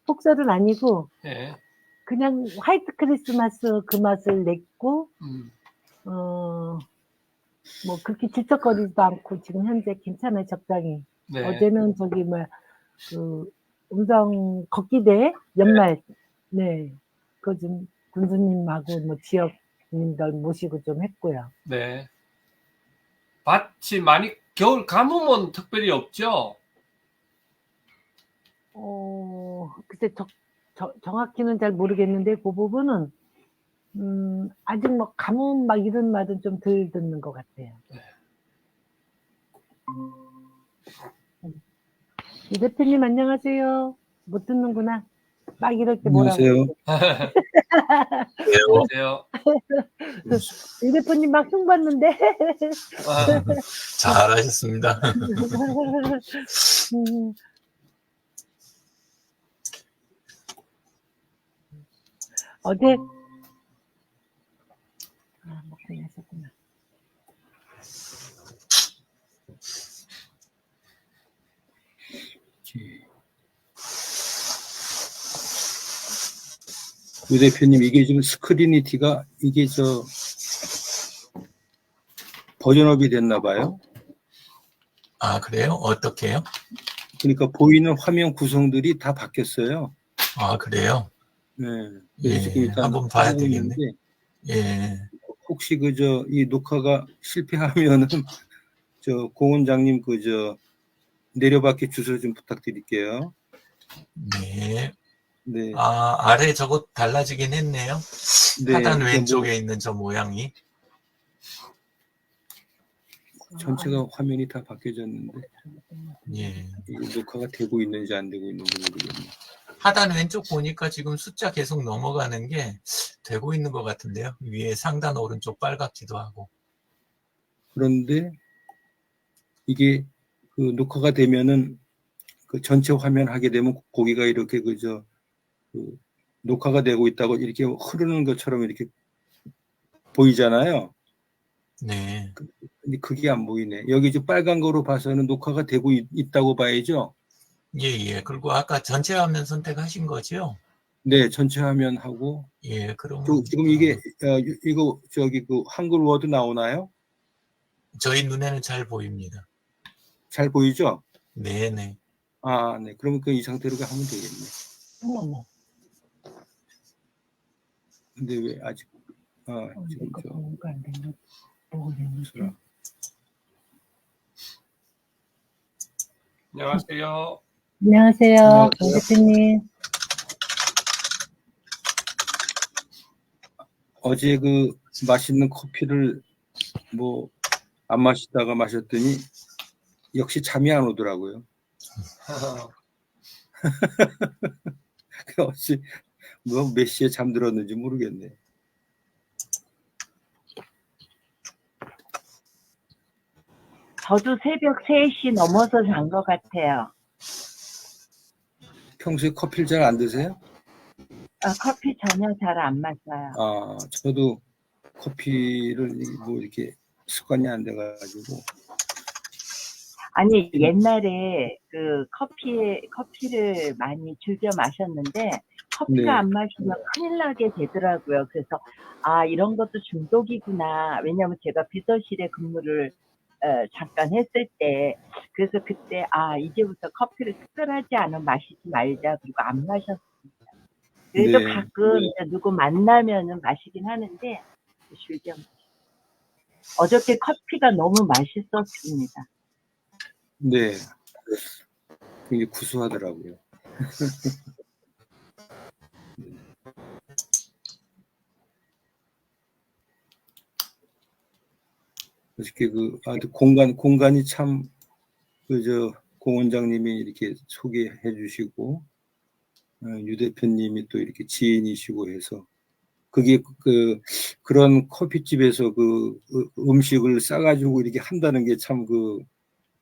폭설은 아니고 예. 그냥 화이트 크리스마스 그 맛을 냈고 뭐 그렇게 질척거리지도 않고 지금 현재 괜찮아요, 적당히. 네. 어제는 저기 뭐야 그 음성 걷기대회 연말 네 그거 좀 군수님하고 뭐 지역님들 모시고 좀 했고요. 네. 밭이 많이 겨울 가뭄은 특별히 없죠? 글쎄 정확히는 잘 모르겠는데 그 부분은 아직 뭐 가뭄 막 이런 말은 좀 덜 듣는 것 같아요. 네. 이 대표님 안녕하세요. 못 듣는구나. 막 이럴 때 뭐라고. 안녕하세요. 안녕하세요. 이 대표님 막 흉봤는데. 잘하셨습니다. 어제 먹고 하셨구나. 유 대표님, 이게 지금 스크리니티가 이게 저 버전업이 됐나 봐요. 아, 그래요? 어떻게요? 그러니까 보이는 화면 구성들이 다 바뀌었어요. 아, 그래요? 네. 예, 지금 일단 한번 봐야 하고 되겠네. 있는데, 예. 혹시 이 녹화가 실패하면은 저 고 원장님 내려받기 주소 좀 부탁드릴게요. 네. 네. 아, 아래 저거 달라지긴 했네요. 네, 하단 왼쪽에 있는 저 모양이. 전체가 화면이 다 바뀌어졌는데, 예. 이게 녹화가 되고 있는지 안 되고 있는지 모르겠네요. 하단 왼쪽 보니까 지금 숫자 계속 넘어가는 게 되고 있는 것 같은데요. 위에 상단 오른쪽 빨갛기도 하고. 그런데 이게 녹화가 되면은 그 전체 화면 하게 되면 고기가 이렇게 녹화가 되고 있다고 이렇게 흐르는 것처럼 이렇게 보이잖아요. 네. 근데 그게 안 보이네. 여기 저 빨간 거로 봐서는 녹화가 되고 있다고 봐야죠. 예. 그리고 아까 전체 화면 선택하신 거죠? 네, 전체 화면 하고. 예, 그럼. 지금 이게, 이거, 한글 워드 나오나요? 저희 눈에는 잘 보입니다. 잘 보이죠? 네네. 아, 네. 그러면 이 상태로 하면 되겠네. 어머. 근데 왜 아직, 지금 뭐가 안 되는 거. 안녕하세요. 안녕하세요, 공 대표님. 어제 맛있는 커피를 안 마시다가 마셨더니 역시 잠이 안 오더라고요. 혹시 몇 시에 잠들었는지 모르겠네. 저도 새벽 3시 넘어서 잔 것 같아요. 평소에 커피를 잘 안 드세요? 커피 전혀 잘 안 마셔요. 저도 커피를 이렇게 습관이 안 돼가지고. 아니, 옛날에 커피를 많이 즐겨 마셨는데, 커피가 네. 안 마시면 큰일 나게 되더라고요. 그래서, 이런 것도 중독이구나. 왜냐면 제가 비서실에 근무를 잠깐 했을 때, 그래서 그때, 이제부터 커피를 특별하지 않으면 마시지 말자. 그리고 안 마셨습니다. 그래도 네. 가끔 누구 만나면은 마시긴 하는데, 즐겨 마셔요. 어저께 커피가 너무 맛있었습니다. 네. 굉장히 구수하더라고요. 어저께 공간이 참, 공 원장님이 이렇게 소개해 주시고, 유 대표님이 또 이렇게 지인이시고 해서, 그게 그런 커피집에서 음식을 싸가지고 이렇게 한다는 게 참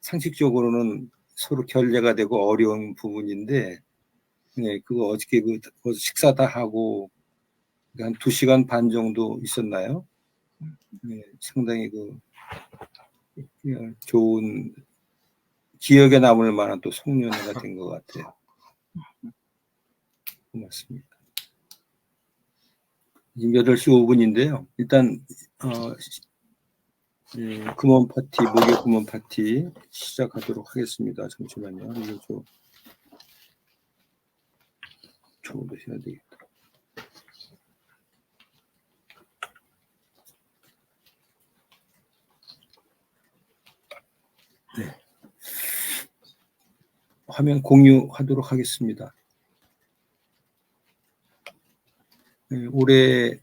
상식적으로는 서로 결례가 되고 어려운 부분인데, 네, 그거 어저께 식사 다 하고, 한 2시간 반 정도 있었나요? 네, 상당히 좋은 기억에 남을 만한 또 송년회가 된 것 같아요. 고맙습니다. 지금 8시 5분인데요. 일단 금원 파티, 목요 금원 파티 시작하도록 하겠습니다. 잠시만요. 이거 좀 적어두셔야 되겠다. 네. 화면 공유하도록 하겠습니다. 네, 오늘이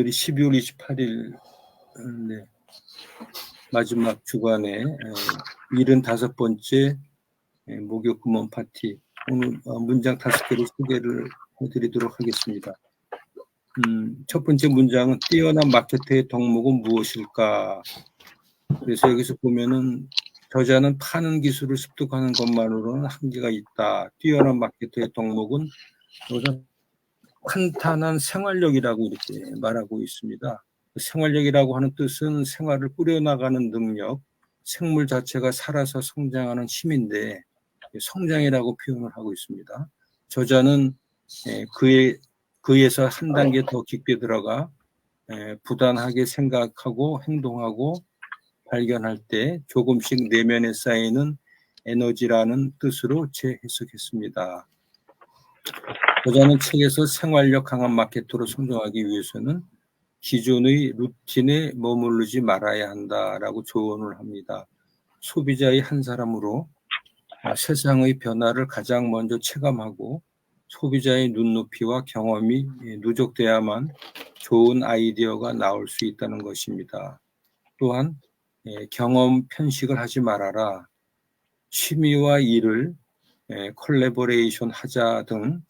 12월 28일, 네, 마지막 주간에 75번째 목요 금원 파티. 오늘 문장 5개를 소개를 해드리도록 하겠습니다. 첫 번째 문장은 뛰어난 마케터의 덕목은 무엇일까? 그래서 여기서 보면은 저자는 파는 기술을 습득하는 것만으로는 한계가 있다. 뛰어난 마케터의 덕목은 우선 탄탄한 생활력이라고 이렇게 말하고 있습니다. 생활력이라고 하는 뜻은 생활을 꾸려나가는 능력, 생물 자체가 살아서 성장하는 힘인데 성장이라고 표현을 하고 있습니다. 저자는 그에서 한 단계 더 깊게 들어가 부단하게 생각하고 행동하고 발견할 때 조금씩 내면에 쌓이는 에너지라는 뜻으로 재해석했습니다. 저자는 책에서 생활력 강한 마케터로 성장하기 위해서는 기존의 루틴에 머무르지 말아야 한다라고 조언을 합니다. 소비자의 한 사람으로 세상의 변화를 가장 먼저 체감하고 소비자의 눈높이와 경험이 누적돼야만 좋은 아이디어가 나올 수 있다는 것입니다. 또한 경험 편식을 하지 말아라. 취미와 일을 콜래보레이션 하자 등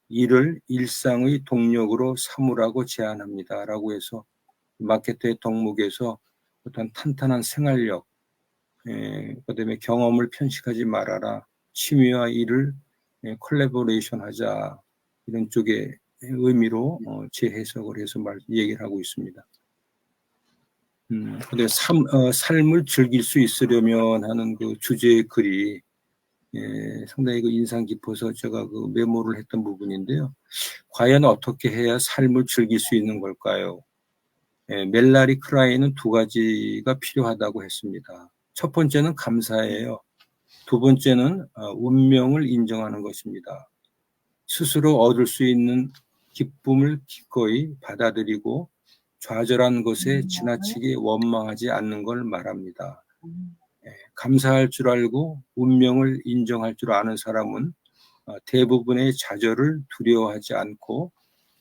일을 일상의 동력으로 삼으라고 제안합니다. 라고 해서 마케터의 덕목에서 어떤 탄탄한 생활력, 그다음에 경험을 편식하지 말아라. 취미와 일을 콜래보레이션 하자. 이런 쪽의 의미로 재해석을 해서 얘기를 하고 있습니다. 근데 삶을 즐길 수 있으려면 하는 그 주제의 글이 상당히 그 인상 깊어서 제가 그 메모를 했던 부분인데요. 과연 어떻게 해야 삶을 즐길 수 있는 걸까요? 멜라리 크라이는 2가지가 필요하다고 했습니다. 첫 번째는 감사예요. 두 번째는 운명을 인정하는 것입니다. 스스로 얻을 수 있는 기쁨을 기꺼이 받아들이고 좌절한 것에 지나치게 원망하지 않는 걸 말합니다. 감사할 줄 알고 운명을 인정할 줄 아는 사람은 대부분의 좌절을 두려워하지 않고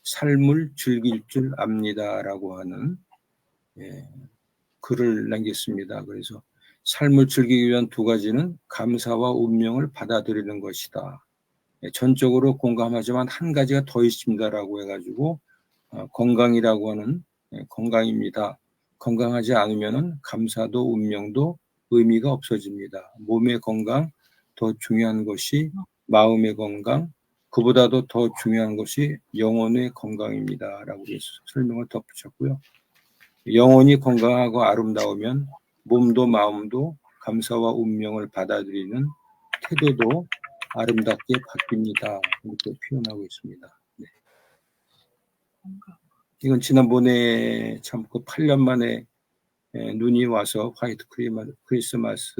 삶을 즐길 줄 압니다라고 하는 글을 남겼습니다. 그래서 삶을 즐기기 위한 2가지는 감사와 운명을 받아들이는 것이다. 전적으로 공감하지만 한 가지가 더 있습니다라고 해가지고 건강이라고 하는 건강입니다. 건강하지 않으면은 감사도 운명도 의미가 없어집니다. 몸의 건강, 더 중요한 것이 마음의 건강, 그보다도 더 중요한 것이 영혼의 건강입니다. 라고 설명을 덧붙였고요. 영혼이 건강하고 아름다우면 몸도 마음도 감사와 운명을 받아들이는 태도도 아름답게 바뀝니다. 이렇게 표현하고 있습니다. 네. 이건 지난번에 참 그 8년 만에 눈이 와서 화이트 크리스마스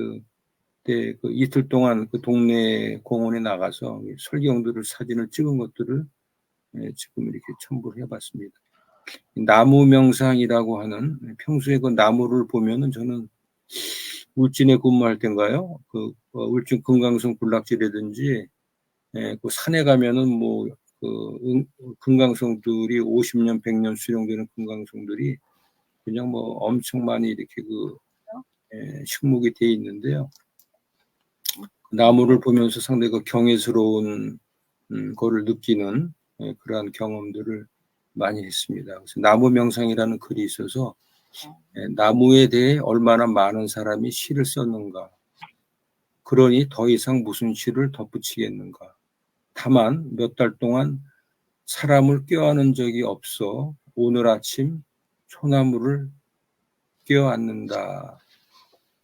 때 그 이틀 동안 그 동네 공원에 나가서 설경들을 사진을 찍은 것들을 지금 이렇게 첨부를 해봤습니다. 나무 명상이라고 하는 평소에 그 나무를 보면은 저는 울진에 근무할 때인가요? 그 울진 금강송 군락지라든지 그 산에 가면은 뭐 그 금강송들이 50년, 100년 수령되는 금강송들이 그냥 뭐 엄청 많이 이렇게 그 식목이 돼 있는데요. 나무를 보면서 상당히 그 경외스러운 거를 느끼는 그러한 경험들을 많이 했습니다. 그래서 나무 명상이라는 글이 있어서 나무에 대해 얼마나 많은 사람이 시를 썼는가. 그러니 더 이상 무슨 시를 덧붙이겠는가. 다만 몇 달 동안 사람을 껴안은 적이 없어 오늘 아침 소나무를 껴안는다.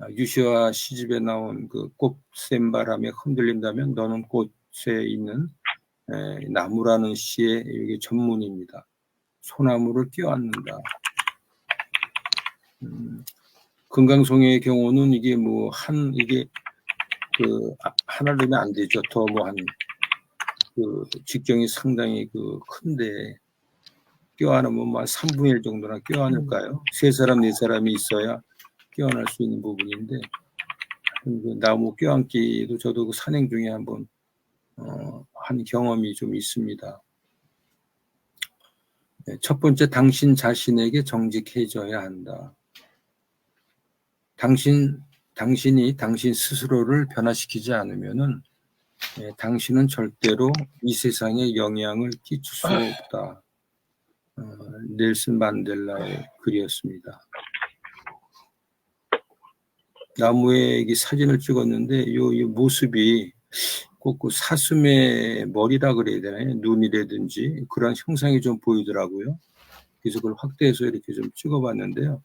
유시와 시집에 나온 그 꽃샘바람에 흔들린다면 너는 꽃에 있는 나무라는 시의 이게 전문입니다. 소나무를 껴안는다. 금강송의 경우는 이게 뭐 이게 그 하나를 넣으면 안 되죠. 더 뭐 그 직경이 상당히 그 큰데 껴안으면 뭐 한 3분의 1 정도나 껴안을까요? 3사람 4사람이 있어야 껴안을 수 있는 부분인데 그 나무 껴안기도 저도 그 산행 중에 한번 한 경험이 좀 있습니다. 첫 번째, 당신 자신에게 정직해져야 한다. 당신이 당신 스스로를 변화시키지 않으면은 당신은 절대로 이 세상에 영향을 끼칠 수 없다. 넬슨 만델라의 글이었습니다. 나무에 사진을 찍었는데 이 모습이 꼭 그 사슴의 머리라 그래야 되나요? 눈이라든지 그런 형상이 좀 보이더라고요. 그래서 그걸 확대해서 이렇게 좀 찍어봤는데요.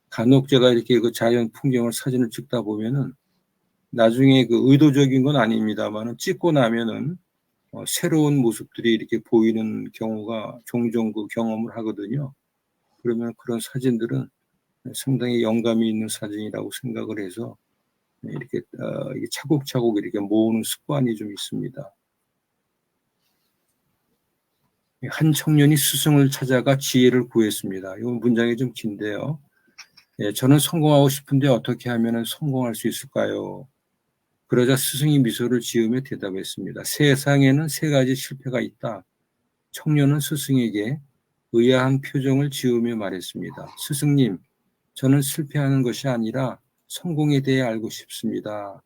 간혹 제가 이렇게 그 자연 풍경을 사진을 찍다 보면은 나중에 그 의도적인 건 아닙니다만은 찍고 나면은 새로운 모습들이 이렇게 보이는 경우가 종종 그 경험을 하거든요. 그러면 그런 사진들은 상당히 영감이 있는 사진이라고 생각을 해서 이렇게 차곡차곡 이렇게 모으는 습관이 좀 있습니다. 한 청년이 스승을 찾아가 지혜를 구했습니다. 이 문장이 좀 긴데요. 저는 성공하고 싶은데 어떻게 하면 성공할 수 있을까요? 그러자 스승이 미소를 지으며 대답했습니다. 세상에는 3가지 실패가 있다. 청년은 스승에게 의아한 표정을 지으며 말했습니다. 스승님, 저는 실패하는 것이 아니라 성공에 대해 알고 싶습니다.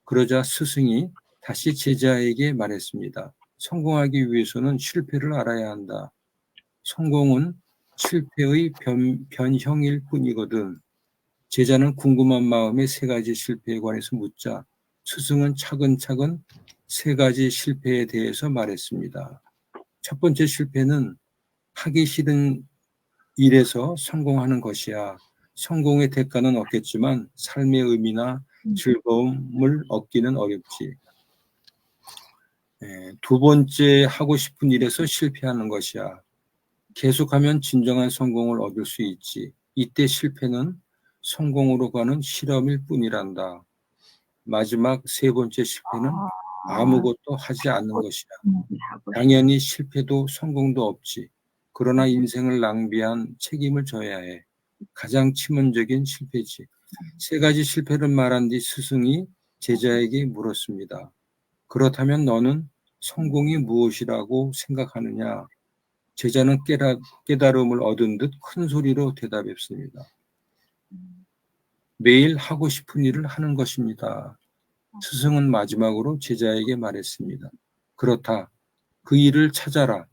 그러자 스승이 다시 제자에게 말했습니다. 성공하기 위해서는 실패를 알아야 한다. 성공은 실패의 변형일 뿐이거든. 제자는 궁금한 마음에 3가지 실패에 관해서 묻자 스승은 차근차근 3가지 실패에 대해서 말했습니다. 첫 번째 실패는 하기 싫은 일에서 성공하는 것이야. 성공의 대가는 없겠지만 삶의 의미나 즐거움을 얻기는 어렵지. 2번째, 하고 싶은 일에서 실패하는 것이야. 계속하면 진정한 성공을 얻을 수 있지. 이때 실패는 성공으로 가는 실험일 뿐이란다. 마지막 3번째 실패는 아무것도 하지 않는 것이야. 당연히 실패도 성공도 없지. 그러나 인생을 낭비한 책임을 져야 해. 가장 치명적인 실패지. 3가지 실패를 말한 뒤 스승이 제자에게 물었습니다. 그렇다면 너는 성공이 무엇이라고 생각하느냐? 제자는 깨달음을 얻은 듯 큰 소리로 대답했습니다. 매일 하고 싶은 일을 하는 것입니다. 스승은 마지막으로 제자에게 말했습니다. 그렇다. 그 일을 찾아라.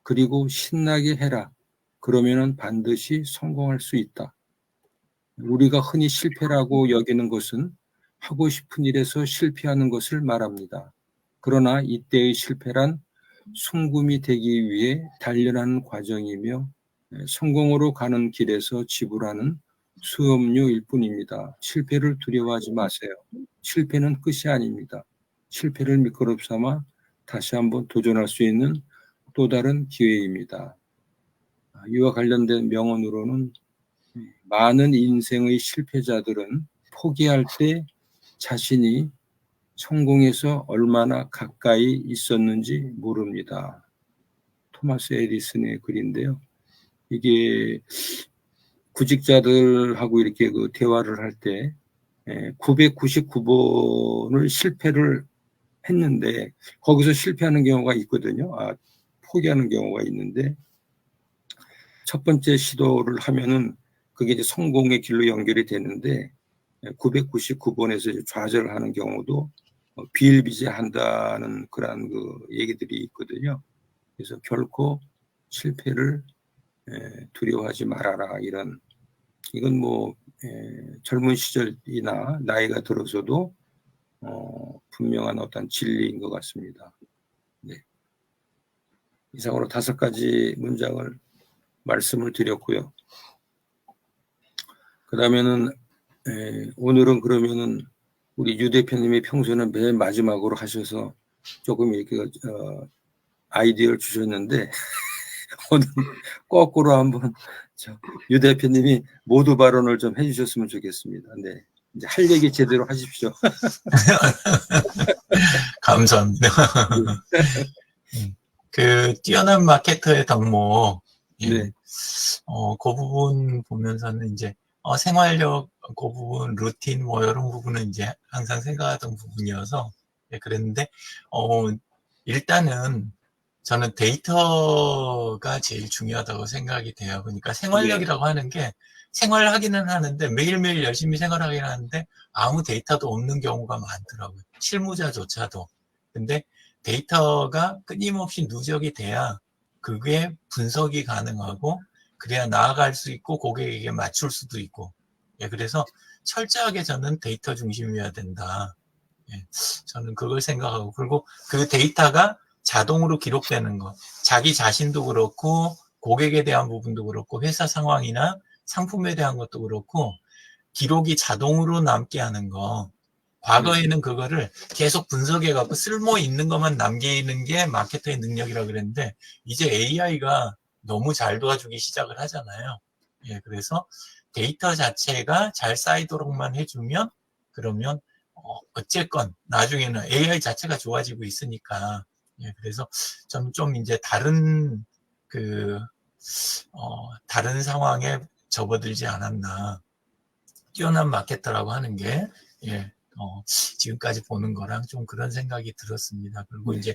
그리고 신나게 해라. 그러면은 반드시 성공할 수 있다. 우리가 흔히 실패라고 여기는 것은 하고 싶은 일에서 실패하는 것을 말합니다. 그러나 이때의 실패란 순금이 되기 위해 단련하는 과정이며 성공으로 가는 길에서 지불하는 수업료일 뿐입니다. 실패를 두려워하지 마세요. 실패는 끝이 아닙니다. 실패를 미끄럽 삼아 다시 한번 도전할 수 있는 또 다른 기회입니다. 이와 관련된 명언으로는 많은 인생의 실패자들은 포기할 때 자신이 성공에서 얼마나 가까이 있었는지 모릅니다. 토마스 에디슨의 글인데요. 이게 구직자들하고 이렇게 그 대화를 할 때 999번을 실패를 했는데 거기서 실패하는 경우가 있거든요. 포기하는 경우가 있는데 첫 번째 시도를 하면은 그게 이제 성공의 길로 연결이 되는데 999번에서 좌절을 하는 경우도 비일비재한다는 그런 그 얘기들이 있거든요. 그래서 결코 실패를 두려워하지 말아라 이건 뭐 젊은 시절이나 나이가 들어서도 분명한 어떤 진리인 것 같습니다. 네. 이상으로 5가지 문장을 말씀을 드렸고요. 그 다음에는 오늘은 그러면은 우리 유 대표님이 평소에는 맨 마지막으로 하셔서 조금 이렇게 아이디어를 주셨는데 오늘 거꾸로 한번 유 대표님이 모두 발언을 좀 해주셨으면 좋겠습니다. 네, 이제 할 얘기 제대로 하십시오. 감사합니다. 그 뛰어난 마케터의 덕목, 네. 그 부분 보면서는 이제 생활력 그 부분, 루틴 뭐 이런 부분은 이제 항상 생각하던 부분이어서 그랬는데 일단은 저는 데이터가 제일 중요하다고 생각이 돼요. 그러니까 생활력이라고 하는 게 생활하기는 하는데 매일매일 열심히 생활하긴 하는데 아무 데이터도 없는 경우가 많더라고요. 실무자조차도. 근데 데이터가 끊임없이 누적이 돼야 그게 분석이 가능하고 그래야 나아갈 수 있고 고객에게 맞출 수도 있고. 그래서 철저하게 저는 데이터 중심이어야 된다. 저는 그걸 생각하고, 그리고 그 데이터가 자동으로 기록되는 것, 자기 자신도 그렇고 고객에 대한 부분도 그렇고 회사 상황이나 상품에 대한 것도 그렇고 기록이 자동으로 남게 하는 거. 과거에는 그거를 계속 분석해갖고 쓸모 있는 것만 남기는 게 마케터의 능력이라 그랬는데 이제 AI가 너무 잘 도와주기 시작을 하잖아요. 그래서 데이터 자체가 잘 쌓이도록만 해주면 그러면 어쨌건 나중에는 AI 자체가 좋아지고 있으니까 그래서 저는 좀 이제 다른 다른 상황에 접어들지 않았나. 뛰어난 마케터라고 하는 게 지금까지 보는 거랑 좀 그런 생각이 들었습니다. 그리고 이제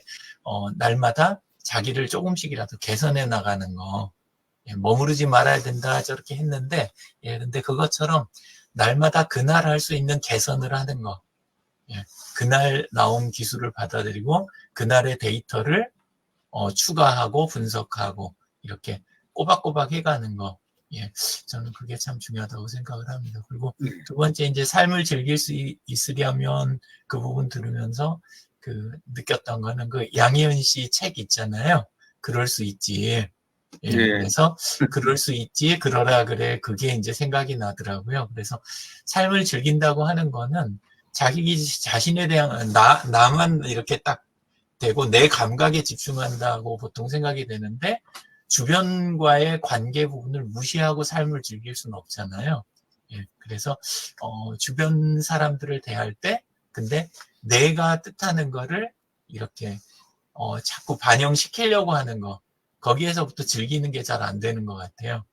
날마다 자기를 조금씩이라도 개선해 나가는 거. 머무르지 말아야 된다 저렇게 했는데 근데 그것처럼 날마다 그날 할 수 있는 개선을 하는 거. 그날 나온 기술을 받아들이고 그날의 데이터를 추가하고 분석하고 이렇게 꼬박꼬박 해가는 거. 저는 그게 참 중요하다고 생각을 합니다. 그리고 두 번째 이제 삶을 즐길 수 있으려면 그 부분 들으면서 느꼈던 거는 그 양희은 씨 책 있잖아요. 그럴 수 있지. 그래서 그럴 수 있지, 그러라 그래. 그게 이제 생각이 나더라고요. 그래서 삶을 즐긴다고 하는 거는 자기 자신에 대한 나만 이렇게 딱 되고 내 감각에 집중한다고 보통 생각이 되는데 주변과의 관계 부분을 무시하고 삶을 즐길 수는 없잖아요. 그래서 주변 사람들을 대할 때 근데 내가 뜻하는 거를 이렇게 자꾸 반영시키려고 하는 거 거기에서부터 즐기는 게 잘 안 되는 것 같아요.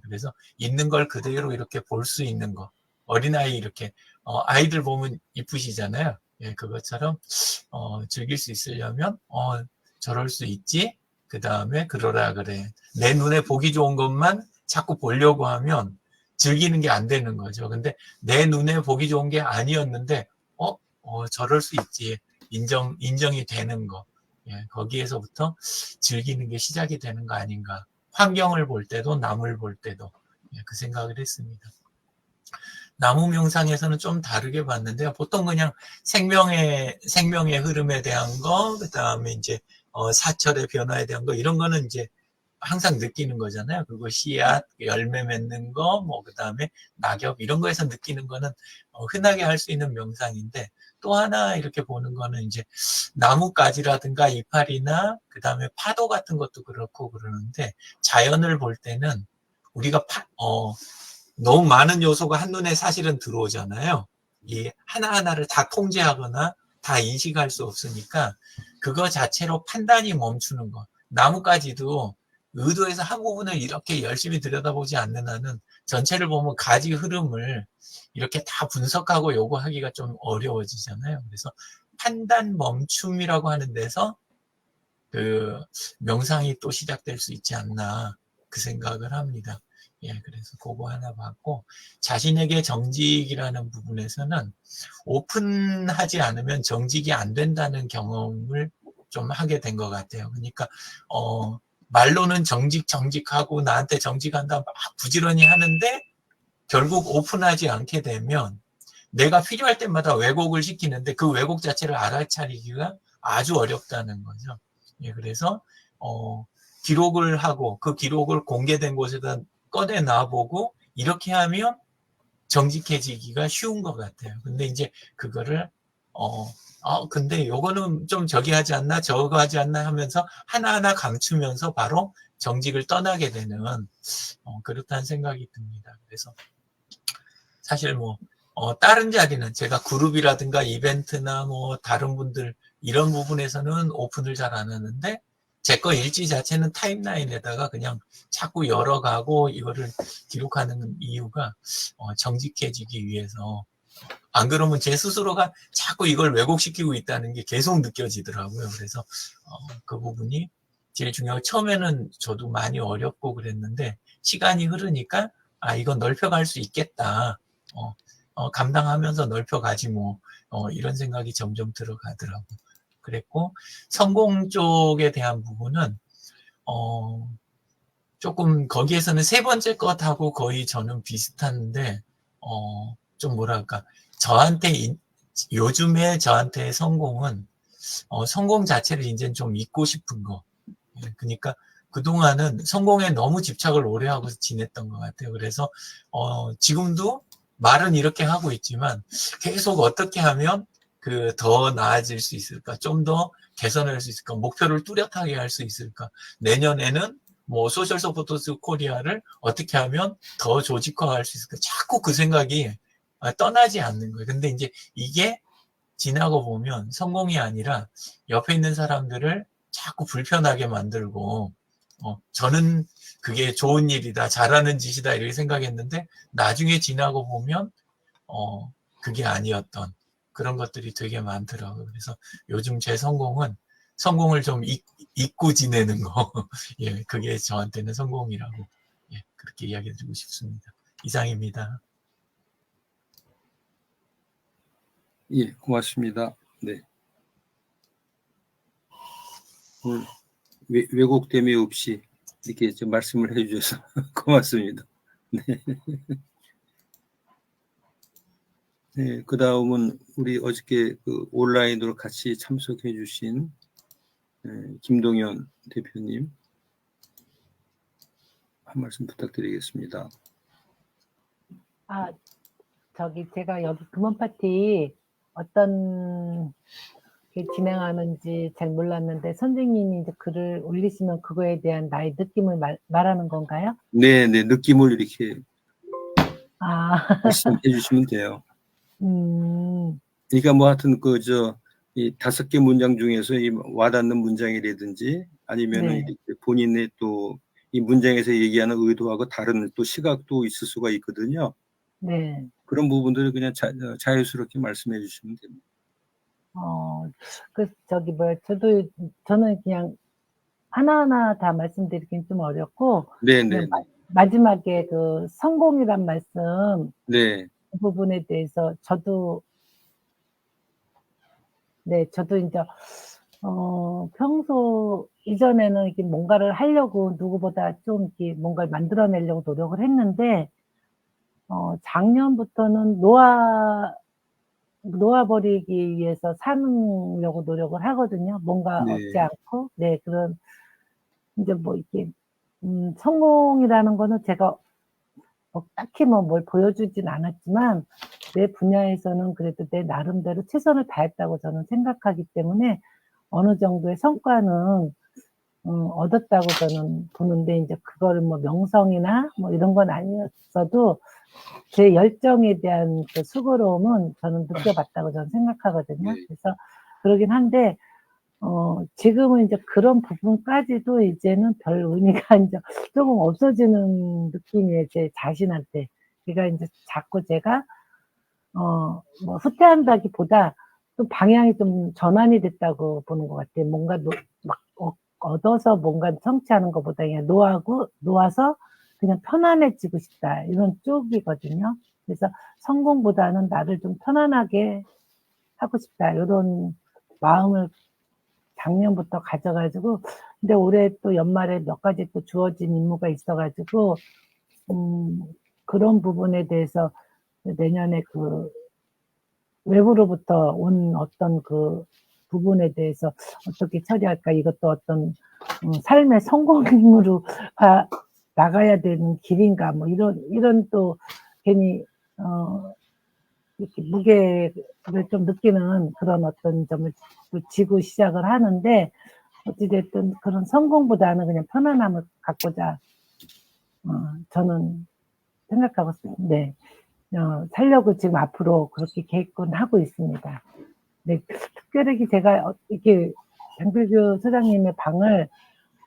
그래서 있는 걸 그대로 이렇게 볼 수 있는 거 어린아이 이렇게 아이들 보면 이쁘시잖아요. 그것처럼 즐길 수 있으려면 저럴 수 있지. 그 다음에 그러라 그래. 내 눈에 보기 좋은 것만 자꾸 보려고 하면 즐기는 게 안 되는 거죠. 근데 내 눈에 보기 좋은 게 아니었는데 저럴 수 있지. 인정이 되는 거. 거기에서부터 즐기는 게 시작이 되는 거 아닌가. 환경을 볼 때도 남을 볼 때도 그 생각을 했습니다. 나무 명상에서는 좀 다르게 봤는데요. 보통 그냥 생명의 흐름에 대한 거, 그 다음에 이제 사철의 변화에 대한 거 이런 거는 이제 항상 느끼는 거잖아요. 그리고 씨앗, 열매 맺는 거, 그 다음에 낙엽 이런 거에서 느끼는 거는 흔하게 할 수 있는 명상인데 또 하나 이렇게 보는 거는 이제 나뭇가지라든가 이파리나 그 다음에 파도 같은 것도 그렇고 그러는데 자연을 볼 때는 우리가 너무 많은 요소가 한눈에 사실은 들어오잖아요. 이 하나하나를 다 통제하거나 다 인식할 수 없으니까 그거 자체로 판단이 멈추는 거. 나뭇가지도 의도해서 한 부분을 이렇게 열심히 들여다보지 않는 한은 전체를 보면 가지 흐름을 이렇게 다 분석하고 요구하기가 좀 어려워지잖아요. 그래서 판단 멈춤이라고 하는 데서 그 명상이 또 시작될 수 있지 않나 그 생각을 합니다. 그래서 그거 하나 봤고 자신에게 정직이라는 부분에서는 오픈하지 않으면 정직이 안 된다는 경험을 좀 하게 된 것 같아요. 그러니까 말로는 정직하고 나한테 정직한다 막 부지런히 하는데 결국 오픈하지 않게 되면 내가 필요할 때마다 왜곡을 시키는데 그 왜곡 자체를 알아차리기가 아주 어렵다는 거죠. 그래서 기록을 하고 그 기록을 공개된 곳에다 꺼내 놔보고 이렇게 하면 정직해지기가 쉬운 것 같아요. 근데 이제 그거를 근데 요거는 좀 저기 하지 않나 저거 하지 않나 하면서 하나하나 감추면서 바로 정직을 떠나게 되는 그렇다는 생각이 듭니다. 그래서 사실 뭐 다른 자리는 제가 그룹이라든가 이벤트나 뭐 다른 분들 이런 부분에서는 오픈을 잘 안 하는데 제 거 일지 자체는 타임라인에다가 그냥 자꾸 열어가고 이거를 기록하는 이유가 정직해지기 위해서. 안 그러면 제 스스로가 자꾸 이걸 왜곡시키고 있다는 게 계속 느껴지더라고요. 그래서 그 부분이 제일 중요하고 처음에는 저도 많이 어렵고 그랬는데 시간이 흐르니까 이건 넓혀갈 수 있겠다. 감당하면서 넓혀가지 뭐 이런 생각이 점점 들어가더라고요. 그랬고 성공 쪽에 대한 부분은 조금 거기에서는 세 번째 것하고 거의 저는 비슷한데 좀 뭐랄까 저한테 요즘에 저한테 성공은 성공 자체를 이제 좀 잊고 싶은 거. 그러니까 그동안은 성공에 너무 집착을 오래 하고 지냈던 것 같아요. 그래서 지금도 말은 이렇게 하고 있지만 계속 어떻게 하면 더 나아질 수 있을까? 좀 더 개선할 수 있을까? 목표를 뚜렷하게 할 수 있을까? 내년에는 뭐 소셜 서포터스 코리아를 어떻게 하면 더 조직화할 수 있을까? 자꾸 그 생각이 떠나지 않는 거예요. 근데 이제 이게 지나고 보면 성공이 아니라 옆에 있는 사람들을 자꾸 불편하게 만들고 저는 그게 좋은 일이다, 잘하는 짓이다 이렇게 생각했는데 나중에 지나고 보면 그게 아니었던 그런 것들이 되게 많더라고요. 그래서 요즘 제 성공을 좀 잊고 지내는 거. 예, 그게 저한테는 성공이라고 그렇게 이야기 드리고 싶습니다. 이상입니다. 예, 고맙습니다. 네. 오늘 왜곡됨이 없이 이렇게 좀 말씀을 해주셔서 고맙습니다. 네. 네, 그 다음은 우리 어저께 온라인으로 같이 참석해 주신 김동현 대표님 한 말씀 부탁드리겠습니다. 제가 여기 금원 파티 어떤 게 진행하는지 잘 몰랐는데 선생님이 이제 글을 올리시면 그거에 대한 나의 느낌을 말하는 건가요? 네, 느낌을 이렇게 말씀해 주시면 돼요. 그러니까 뭐 하여튼 이 5개 문장 중에서 이 와닿는 문장이라든지 아니면은 네. 이렇게 본인의 또 이 문장에서 얘기하는 의도하고 다른 또 시각도 있을 수가 있거든요. 네. 그런 부분들을 그냥 자유스럽게 말씀해 주시면 됩니다. 저는 그냥 하나하나 다 말씀드리긴 좀 어렵고, 네. 마지막에 성공이란 말씀, 네. 그 부분에 대해서 저도 이제, 평소 이전에는 이렇게 뭔가를 하려고 누구보다 좀 이렇게 뭔가를 만들어내려고 노력을 했는데, 작년부터는 놓아버리기 위해서 사려고 노력을 하거든요. 뭔가 네. 얻지 않고, 그런, 이제 뭐 이렇게, 성공이라는 거는 제가 딱히 뭘 보여주진 않았지만, 내 분야에서는 그래도 내 나름대로 최선을 다했다고 저는 생각하기 때문에, 어느 정도의 성과는, 얻었다고 저는 보는데, 이제 그거를 뭐 명성이나 뭐 이런 건 아니었어도, 제 열정에 대한 그 수고로움은 저는 느껴봤다고 저는 생각하거든요. 네. 그래서 그러긴 한데, 지금은 이제 그런 부분까지도 이제는 별 의미가 이제 조금 없어지는 느낌이에요, 제 자신한테. 그러니까 이제 자꾸 제가, 뭐 후퇴한다기보다 좀 방향이 좀 전환이 됐다고 보는 것 같아요. 뭔가 막 얻어서 뭔가 성취하는 것보다 그냥 놓아서 그냥 편안해지고 싶다. 이런 쪽이거든요. 그래서 성공보다는 나를 좀 편안하게 하고 싶다. 이런 마음을 작년부터 가져가지고, 근데 올해 또 연말에 몇 가지 또 주어진 임무가 있어가지고, 그런 부분에 대해서 내년에 외부로부터 온 어떤 부분에 대해서 어떻게 처리할까, 이것도 어떤 삶의 성공으로 나가야 되는 길인가, 뭐 이런 또 괜히 이렇게 무게를 좀 느끼는 그런 어떤 점을 또 지고 시작을 하는데, 어찌됐든 그런 성공보다는 그냥 편안함을 갖고자, 저는 생각하고 있습니다. 네. 살려고 지금 앞으로 그렇게 계획은 하고 있습니다. 네. 특별히 제가 이렇게 장필규 소장님의 방을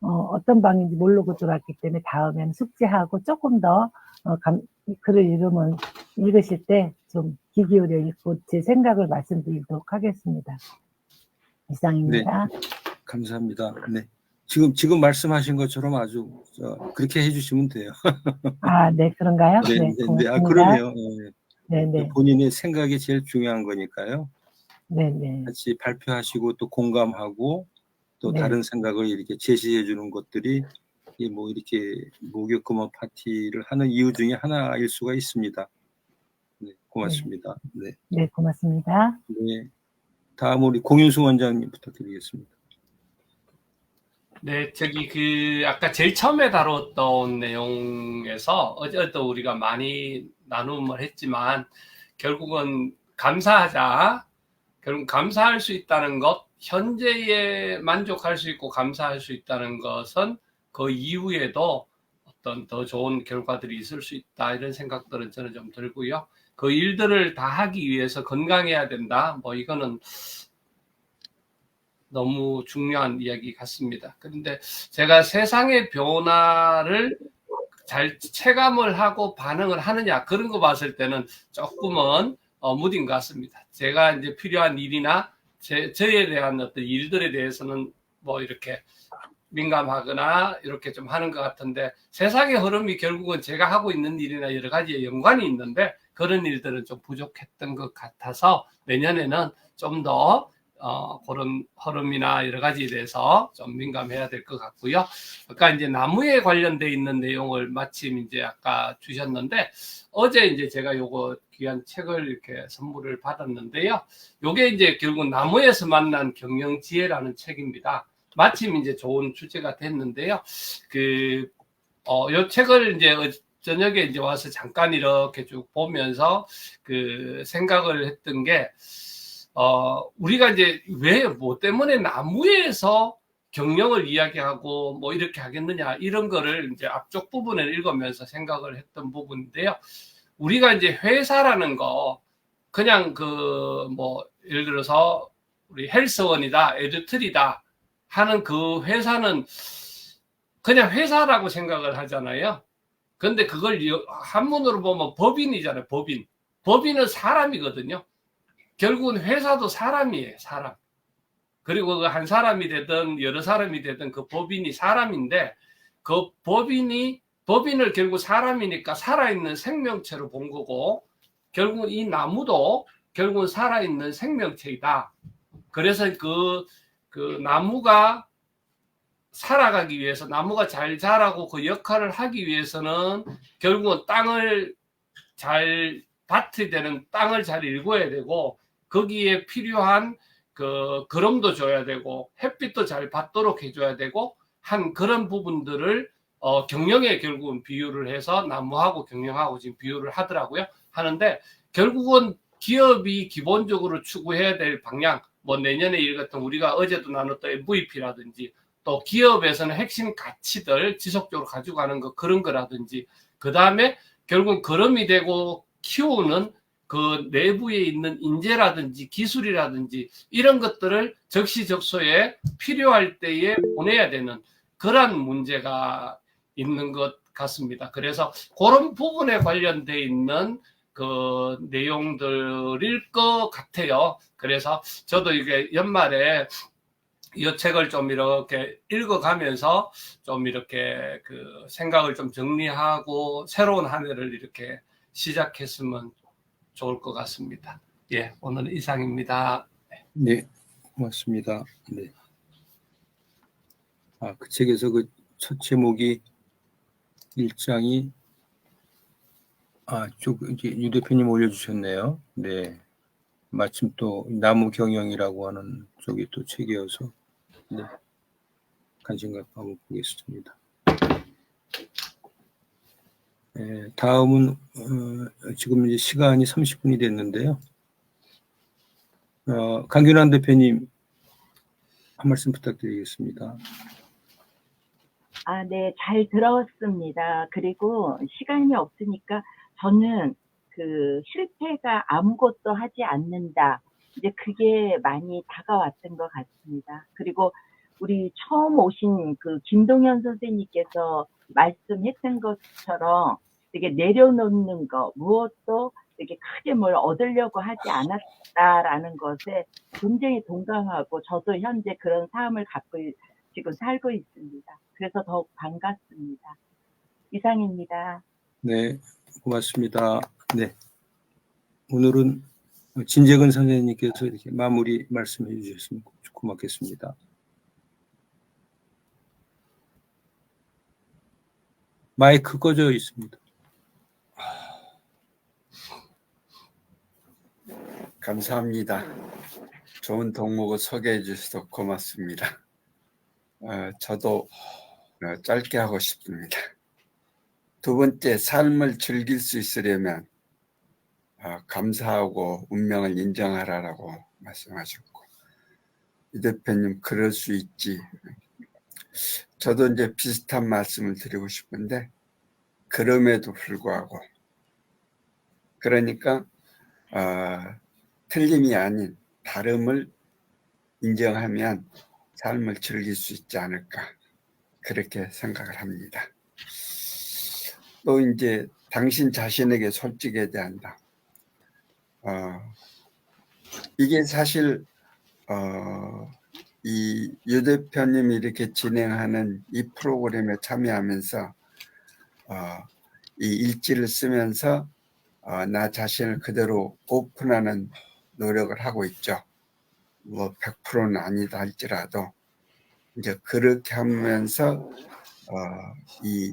어떤 방인지 모르고 들어왔기 때문에 다음에는 숙지하고 조금 더 글을 읽으실 때 좀 귀 기울여 읽고 제 생각을 말씀드리도록 하겠습니다. 이상입니다. 감사합니다. 네. 지금 말씀하신 것처럼 아주 그렇게 해주시면 돼요. 네, 그런가요? 네, 네, 네, 네. 고맙습니다. 그러네요. 네, 네, 본인의 생각이 제일 중요한 거니까요. 네, 네, 같이 발표하시고 또 공감하고 또 네. 다른 생각을 이렇게 제시해 주는 것들이 뭐 이렇게 목욕금화 파티를 하는 이유 중에 하나일 수가 있습니다. 네, 고맙습니다. 네. 네, 고맙습니다. 네. 다음 우리 공윤수 원장님 부탁드리겠습니다. 네, 아까 제일 처음에 다뤘던 내용에서 어제도 우리가 많이 나눔을 했지만, 결국은 감사하자. 결국 감사할 수 있다는 것, 현재에 만족할 수 있고 감사할 수 있다는 것은 그 이후에도 어떤 더 좋은 결과들이 있을 수 있다. 이런 생각들은 저는 좀 들고요. 그 일들을 다 하기 위해서 건강해야 된다. 뭐 이거는 너무 중요한 이야기 같습니다. 그런데 제가 세상의 변화를 잘 체감을 하고 반응을 하느냐, 그런 거 봤을 때는 조금은 무딘 것 같습니다. 제가 이제 필요한 일이나 저에 대한 어떤 일들에 대해서는 뭐 이렇게 민감하거나 이렇게 좀 하는 것 같은데, 세상의 흐름이 결국은 제가 하고 있는 일이나 여러 가지에 연관이 있는데 그런 일들은 좀 부족했던 것 같아서 내년에는 좀 더 그런 흐름이나 여러 가지에 대해서 좀 민감해야 될 것 같고요. 아까 이제 나무에 관련돼 있는 내용을 마침 이제 아까 주셨는데, 어제 이제 제가 요거 귀한 책을 이렇게 선물을 받았는데요. 요게 이제 결국 나무에서 만난 경영 지혜라는 책입니다. 마침 이제 좋은 주제가 됐는데요. 요 책을 이제 저녁에 이제 와서 잠깐 이렇게 쭉 보면서 생각을 했던 게, 우리가 이제 뭐 때문에 나무에서 경영을 이야기하고 뭐 이렇게 하겠느냐, 이런 거를 이제 앞쪽 부분을 읽으면서 생각을 했던 부분인데요. 우리가 이제 회사라는 거, 그냥 뭐 예를 들어서 우리 헬스원이다, 에듀틀이다 하는 그 회사는 그냥 회사라고 생각을 하잖아요. 근데 그걸 한문으로 보면 법인이잖아요. 법인은 사람이거든요. 결국은 회사도 사람이에요. 사람. 그리고 그 한 사람이 되든 여러 사람이 되든 그 법인이 사람인데, 그 법인을 결국 사람이니까 살아있는 생명체로 본 거고, 결국은 이 나무도 결국은 살아있는 생명체이다. 그래서 그 나무가 살아가기 위해서, 나무가 잘 자라고 그 역할을 하기 위해서는 결국은 밭이 되는 땅을 잘 일궈야 되고, 거기에 필요한 거름도 줘야 되고, 햇빛도 잘 받도록 해줘야 되고, 한 그런 부분들을 경영에 결국은 비유를 해서 나무하고 경영하고 지금 비유를 하더라고요. 하는데, 결국은 기업이 기본적으로 추구해야 될 방향, 뭐 내년에 읽었던 우리가 어제도 나눴던 MVP라든지, 또 기업에서는 핵심 가치들 지속적으로 가지고 가는 거, 그런 거라든지, 그 다음에 결국은 거름이 되고 키우는 그 내부에 있는 인재라든지 기술이라든지 이런 것들을 적시적소에 필요할 때에 보내야 되는 그런 문제가 있는 것 같습니다. 그래서 그런 부분에 관련돼 있는 그 내용들일 것 같아요. 그래서 저도 이게 연말에 이 책을 좀 이렇게 읽어가면서 좀 이렇게 생각을 좀 정리하고 새로운 한 해를 이렇게 시작했으면 좋을 것 같습니다. 예, 오늘 이상입니다. 네, 고맙습니다. 네. 그 책에서 그 첫 제목이 1장이 이제 유 대표님 올려주셨네요. 네, 마침 또 나무 경영이라고 하는 쪽이 또 책이어서 네, 관심 갖고 한번 보겠습니다. 다음은 지금 이제 시간이 30분이 됐는데요. 강균환 대표님 한 말씀 부탁드리겠습니다. 네, 잘 들었습니다. 그리고 시간이 없으니까 저는 그 실패가 아무것도 하지 않는다. 이제 그게 많이 다가왔던 것 같습니다. 그리고 우리 처음 오신 그 김동현 선생님께서 말씀했던 것처럼 되게 내려놓는 거, 무엇도 되게 크게 뭘 얻으려고 하지 않았다라는 것에 굉장히 동감하고 저도 현재 그런 삶을 갖고 지금 살고 있습니다. 그래서 더욱 반갑습니다. 이상입니다. 네, 고맙습니다. 네, 오늘은 진재근 선생님께서 이렇게 마무리 말씀해 주셨으면 고맙겠습니다. 마이크 꺼져 있습니다. 감사합니다. 좋은 동목을 소개해 주셔서 고맙습니다. 저도 짧게 하고 싶습니다. 두 번째, 삶을 즐길 수 있으려면 감사하고 운명을 인정하라라고 말씀하셨고, 이 대표님 그럴 수 있지. 저도 이제 비슷한 말씀을 드리고 싶은데, 그럼에도 불구하고, 그러니까 틀림이 아닌 다름을 인정하면 삶을 즐길 수 있지 않을까, 그렇게 생각을 합니다. 또 이제 당신 자신에게 솔직해야 한다. 이게 사실 이 유 대표님이 이렇게 진행하는 이 프로그램에 참여하면서 이 일지를 쓰면서 나 자신을 그대로 오픈하는 노력을 하고 있죠. 뭐 100%는 아니다 할지라도 이제 그렇게 하면서 이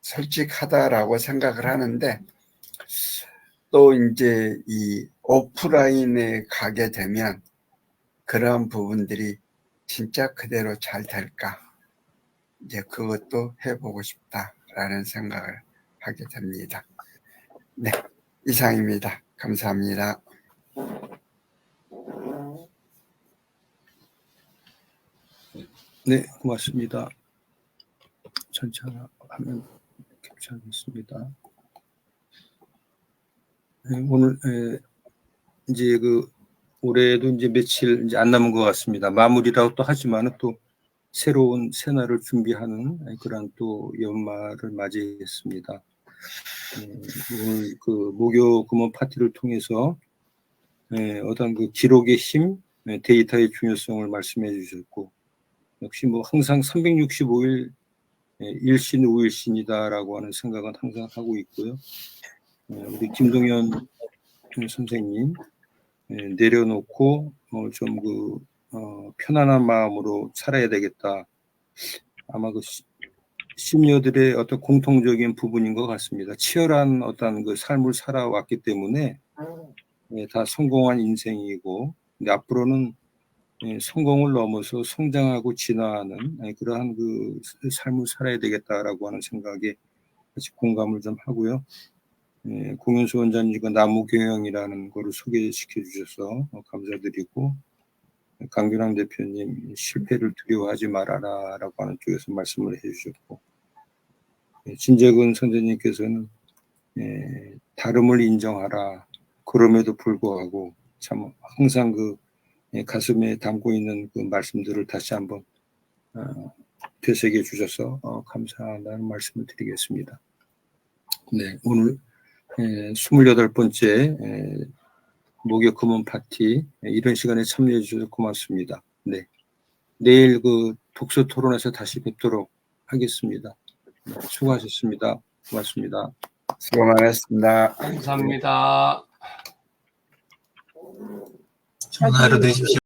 솔직하다라고 생각을 하는데, 또 이제 이 오프라인에 가게 되면 그러한 부분들이 진짜 그대로 잘 될까, 이제 그것도 해보고 싶다라는 생각을 하게 됩니다. 네, 이상입니다. 감사합니다. 네, 고맙습니다. 천천히 하면 캡처하겠습니다. 네, 오늘 이제 그 올해도 이제 며칠 이제 안 남은 것 같습니다. 마무리라고 또 하지만은 또 새로운 새날을 준비하는 그런 또 연말을 맞이했습니다. 오늘 그 목요 금원 파티를 통해서 어떤 그 기록의 힘, 데이터의 중요성을 말씀해 주셨고, 역시 뭐 항상 365일 일신 우일신이다라고 하는 생각은 항상 하고 있고요. 우리 김동현 선생님 내려놓고 좀 그 편안한 마음으로 살아야 되겠다. 아마 그 심려들의 어떤 공통적인 부분인 것 같습니다. 치열한 어떤 그 삶을 살아왔기 때문에 다 성공한 인생이고, 근데 앞으로는 성공을 넘어서 성장하고 진화하는 그러한 그 삶을 살아야 되겠다라고 하는 생각에 같이 공감을 좀 하고요. 공윤수 원장님과 나무교형이라는 거를 소개시켜 주셔서 감사드리고, 강균환 대표님 실패를 두려워하지 말아라라고 하는 쪽에서 말씀을 해주셨고, 진재근 선생님께서는 다름을 인정하라. 그럼에도 불구하고 참 항상 그 가슴에 담고 있는 그 말씀들을 다시 한번 되새겨 주셔서 감사하다는 말씀을 드리겠습니다. 네, 오늘 28번째 목요 금원 파티 이런 시간에 참여해 주셔서 고맙습니다. 네, 내일 그 독서 토론에서 다시 뵙도록 하겠습니다. 수고하셨습니다. 고맙습니다. 수고 많으셨습니다. 감사합니다. 좋은 하루 되십시오.